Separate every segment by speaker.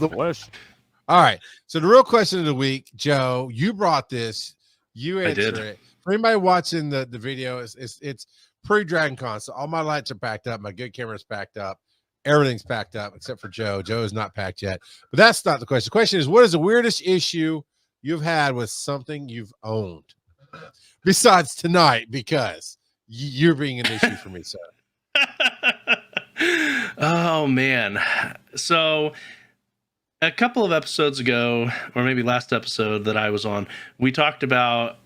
Speaker 1: the question.
Speaker 2: All right. So the real question of the week, Joe, you brought this. You answer it. For anybody watching the video, it's pre-Dragon Con. So all my lights are packed up. My good camera's packed up. Everything's packed up except for Joe. Joe is not packed yet. But that's not the question. The question is, what is the weirdest issue you've had with something you've owned? Besides tonight, because you're being an issue for me, sir.
Speaker 3: Oh, man. So a couple of episodes ago, or maybe last episode that I was on, we talked about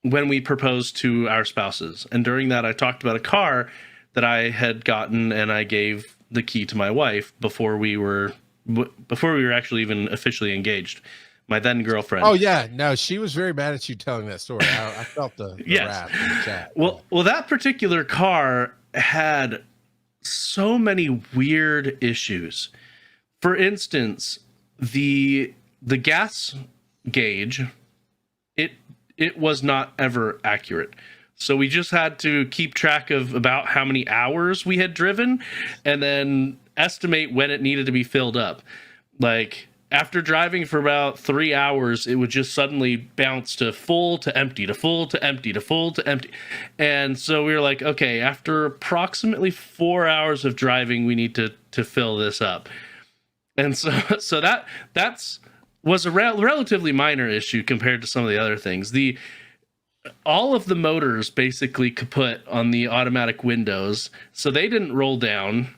Speaker 3: when we proposed to our spouses. And during that, I talked about a car that I had gotten, and I gave the key to my wife before we were actually even officially engaged. My then girlfriend.
Speaker 2: Oh yeah, no, she was very mad at you telling that story. I felt the wrath in the chat.
Speaker 3: Well, that particular car had so many weird issues. For instance, the gas gauge, it was not ever accurate. So we just had to keep track of about how many hours we had driven and then estimate when it needed to be filled up. Like, after driving for about 3 hours, it would just suddenly bounce to full to empty, to full to empty, to full to empty. And so we were like, okay, after approximately 4 hours of driving, we need to fill this up. And so that's was a relatively minor issue compared to some of the other things. All of the motors basically kaput on the automatic windows, so they didn't roll down.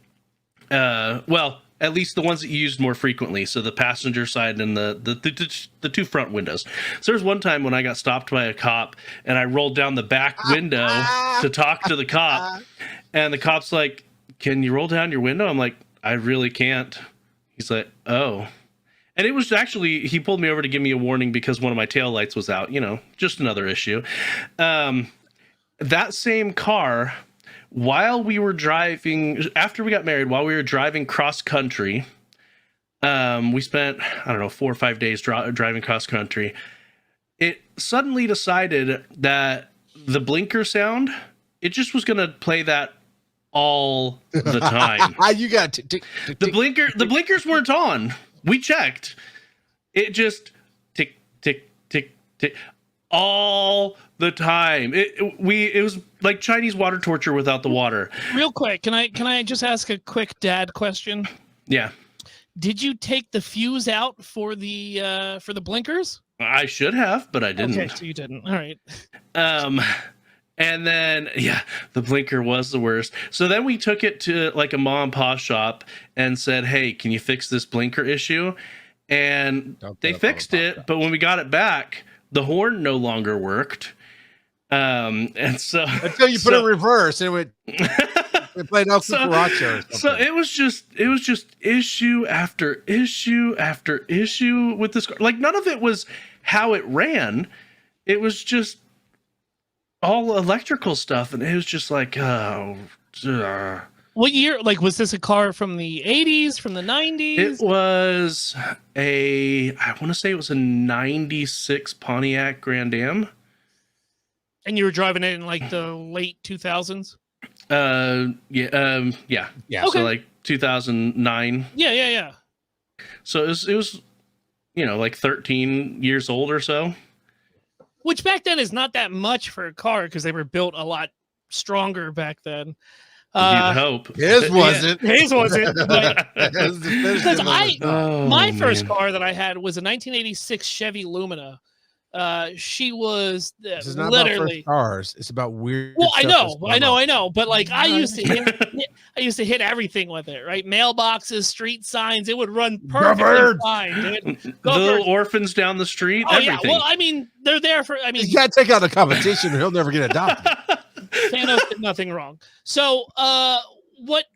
Speaker 3: Well, at least the ones that you used more frequently, so the passenger side and the two front windows. So there's one time when I got stopped by a cop, and I rolled down the back window to talk to the cop, and the cop's like, "Can you roll down your window?" I'm like, "I really can't." He's like, "Oh." And it was actually, he pulled me over to give me a warning because one of my tail lights was out, just another issue. That same car, while we were driving, after we got married, while we were driving cross country, we spent, 4 or 5 days driving cross country. It suddenly decided that the blinker sound, it just was going to play that all the time.
Speaker 2: You got
Speaker 3: the blinkers weren't on. We checked. It just tick, tick, tick, tick all the time. It was like Chinese water torture without the water.
Speaker 4: Real quick, can I just ask a quick dad question?
Speaker 3: Yeah.
Speaker 4: Did you take the fuse out for the blinkers?
Speaker 3: I should have, but I didn't.
Speaker 4: Okay, so you didn't. All right.
Speaker 3: And then, the blinker was the worst. So then we took it to like a mom and pop shop and said, "Hey, can you fix this blinker issue?" And they fixed it, but when we got it back, the horn no longer worked. And so
Speaker 2: until you put it in reverse, and it played El Cucaracho.
Speaker 3: So it was just issue after issue after issue with this car. Like, none of it was how it ran. It was just all electrical stuff, and it was just like,
Speaker 4: What year? Like, was this a car from the 80s, from the 90s?
Speaker 3: It was I want to say it was a 96 Pontiac Grand Am.
Speaker 4: And you were driving it in like the late 2000s?
Speaker 3: Yeah. Okay. So like 2009.
Speaker 4: Yeah.
Speaker 3: So it was like 13 years old or so.
Speaker 4: Which back then is not that much for a car because they were built a lot stronger back then.
Speaker 3: You'd hope.
Speaker 2: His wasn't.
Speaker 4: His wasn't. Because my first
Speaker 3: man.
Speaker 4: car that I had was a 1986 Chevy Lumina. She was
Speaker 2: This is not
Speaker 4: literally
Speaker 2: about first cars. It's about weird.
Speaker 4: Well, I know. But like I used to hit everything with it, right? Mailboxes, street signs. It would run perfectly fine, dude.
Speaker 3: The little orphans down the street.
Speaker 4: Oh
Speaker 3: everything.
Speaker 4: yeah. Well, I mean, they're there for. I mean,
Speaker 2: you gotta take out the competition, or he'll never get adopted.
Speaker 4: Thanos did nothing wrong. So, what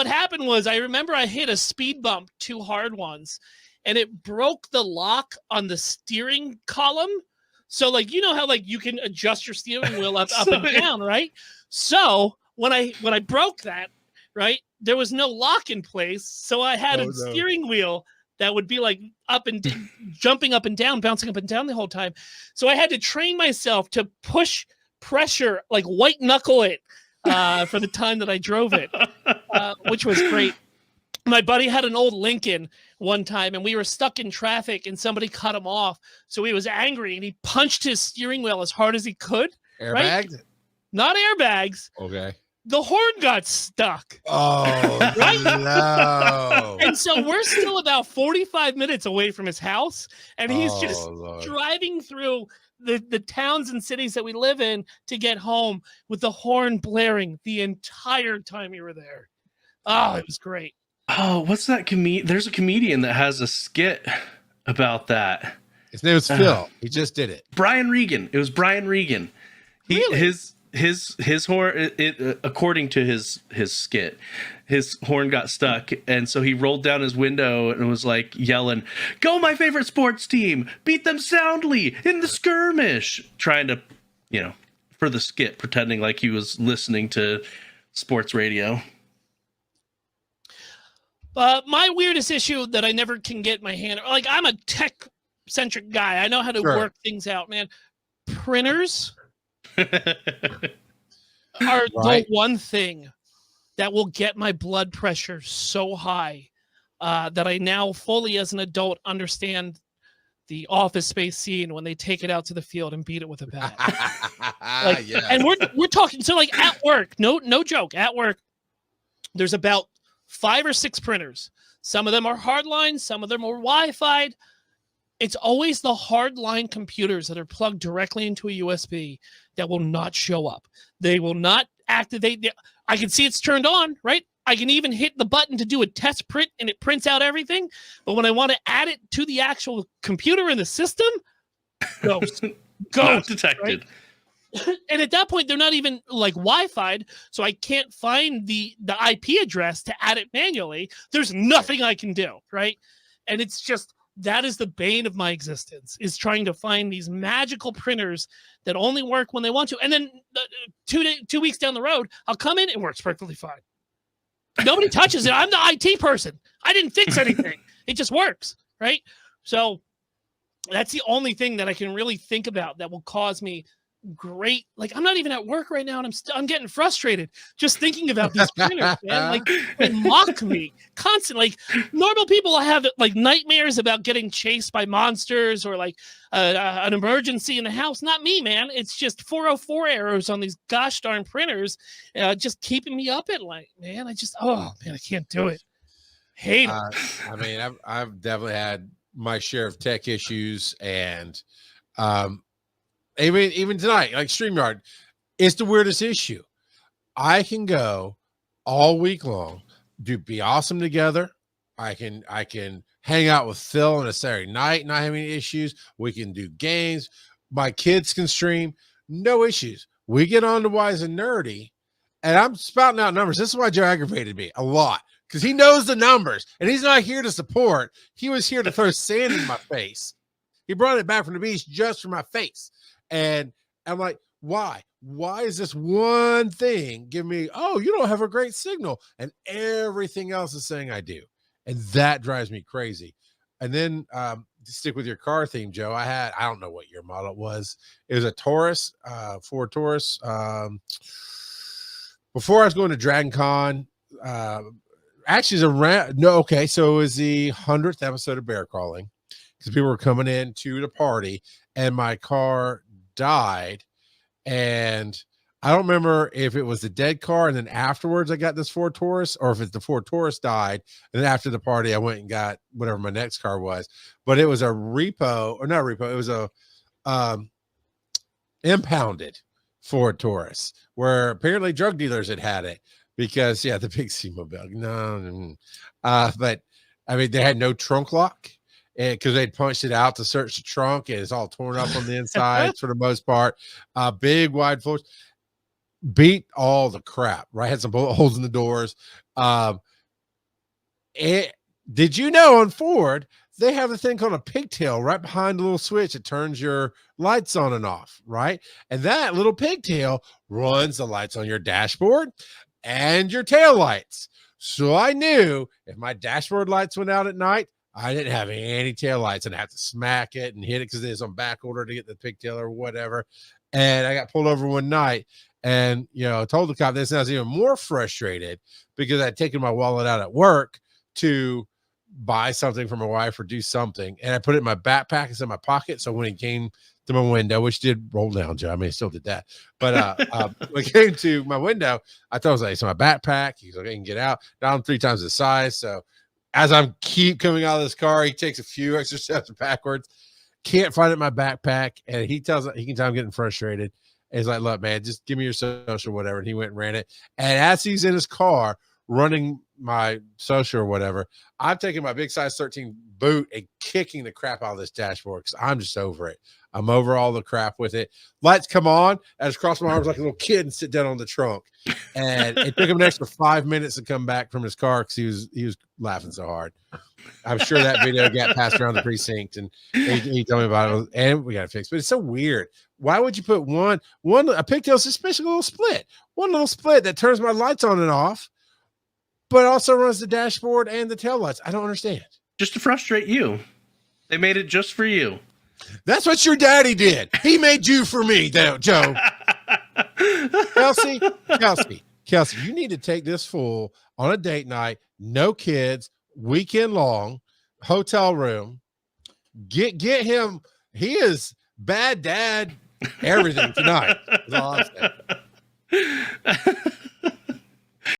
Speaker 4: happened was, I remember I hit a speed bump too hard once, and it broke the lock on the steering column. So, like, you know how like you can adjust your steering wheel up and down, right? So when I broke that, right, there was no lock in place. So I had a steering wheel that would be like up and jumping up and down, bouncing up and down the whole time. So I had to train myself to push pressure, like white knuckle it for the time that I drove it, which was great. My buddy had an old Lincoln one time, and we were stuck in traffic, and somebody cut him off. So he was angry, and he punched his steering wheel as hard as he could.
Speaker 2: Airbagged?
Speaker 4: Right? Not airbags.
Speaker 2: Okay.
Speaker 4: The horn got stuck.
Speaker 2: Oh,
Speaker 4: Right?
Speaker 2: no.
Speaker 4: And so we're still about 45 minutes away from his house, and he's just
Speaker 2: Lord.
Speaker 4: driving through the towns and cities that we live in to get home with the horn blaring the entire time you were there. Oh, it was great.
Speaker 3: Oh, what's that There's a comedian that has a skit about that.
Speaker 2: His name is Phil. He just did it.
Speaker 3: Brian Regan. It was Brian Regan.
Speaker 4: Really?
Speaker 3: His horn, according to his skit, his horn got stuck, and so he rolled down his window and was like yelling, "Go my favorite sports team, beat them soundly in the skirmish," trying to, for the skit, pretending like he was listening to sports radio.
Speaker 4: My weirdest issue that I never can get my hand, like, I'm a tech-centric guy. I know how to work things out, man. Printers are the one thing that will get my blood pressure so high that I now fully, as an adult, understand the Office Space scene when they take it out to the field and beat it with a bat. And we're talking, so like at work, no joke, at work, there's about 5 or 6 printers. Some of them are hardline, some of them are Wi-Fi. It's always the hardline computers that are plugged directly into a USB that will not show up. They will not activate. I can see it's turned on, right? I can even hit the button to do a test print and it prints out everything. But when I want to add it to the actual computer in the system, ghost
Speaker 3: Not detected.
Speaker 4: Right? And at that point, they're not even like Wi-Fi'd, so I can't find the IP address to add it manually. There's nothing I can do, right? And it's just, that is the bane of my existence, is trying to find these magical printers that only work when they want to. And then 2 weeks down the road, I'll come in, it works perfectly fine. Nobody touches it. I'm the IT person. I didn't fix anything. It just works, right? So that's the only thing that I can really think about that will cause me great, like, I'm not even at work right now, and I'm getting frustrated just thinking about these printers, man. Like, they mock me constantly. Like, normal people have like nightmares about getting chased by monsters or like an emergency in the house. Not me, man. It's just 404 errors on these gosh darn printers, just keeping me up at night, man. I can't do it. Hate it.
Speaker 2: I mean, I've definitely had my share of tech issues, and even tonight, like StreamYard, it's the weirdest issue. I can go all week long, be awesome together. I can hang out with Phil on a Saturday night, not having any issues. We can do games. My kids can stream, no issues. We get on to Wise and Nerdy, and I'm spouting out numbers. This is why Joe aggravated me a lot, because he knows the numbers, and he's not here to support. He was here to throw sand in my face. He brought it back from the beach just for my face. And I'm like, why? Why is this one thing giving me, oh, you don't have a great signal, and everything else is saying I do? And that drives me crazy. And then to stick with your car theme, Joe, I don't know what year model it was. It was a Taurus, Ford Taurus. Before I was going to Dragon Con, actually, so it was the 100th episode of Bear Crawling, because people were coming in to the party, and my car died, and I don't remember if it was the dead car and then afterwards I got this Ford Taurus, or if it's the Ford Taurus died and then after the party I went and got whatever my next car was. But it was a repo, or not repo, it was a impounded Ford Taurus, where apparently drug dealers had it, because the big C-Mobile. But I mean, they had no trunk lock, because they'd punched it out to search the trunk, and it's all torn up on the inside for the most part. Big wide floors, beat all the crap, right? Had some bullet holes in the doors. Did you know on Ford, they have a thing called a pigtail right behind the little switch that turns your lights on and off, right? And that little pigtail runs the lights on your dashboard and your tail lights. So I knew if my dashboard lights went out at night, I didn't have any tail lights, and I had to smack it and hit it because it was on back order to get the pigtail or whatever. And I got pulled over one night, and told the cop this, and I was even more frustrated because I'd taken my wallet out at work to buy something for my wife or do something, and I put it in my backpack. It's in my pocket. So when it came to my window, which did roll down, Joe, I mean, I still did that. But when it came to my window, I thought it was like, it's in my backpack. He's like, I can get out. Now I'm 3 times the size. So as I'm keep coming out of this car, he takes a few extra steps backwards. Can't find it in my backpack, and he can tell I'm getting frustrated. And he's like, look, man, just give me your social, whatever. And he went and ran it. And as he's in his car running my social or whatever, I'm taking my big size 13 boot and kicking the crap out of this dashboard because I'm just over it. I'm over all the crap with it. Lights come on. I just cross my arms like a little kid and sit down on the trunk. And it took him an extra 5 minutes to come back from his car because he was laughing so hard. I'm sure that video got passed around the precinct, and he told me about it, and we got it fixed. But it's so weird. Why would you put a pigtail suspension, a little split, one little split that turns my lights on and off, but also runs the dashboard and the taillights? I don't understand.
Speaker 3: Just to frustrate you. They made it just for you.
Speaker 2: That's what your daddy did. He made you for me, Joe. Kelsey, you need to take this fool on a date night, no kids, weekend long, hotel room. Get him. He is bad dad, everything tonight. Is all I'm saying.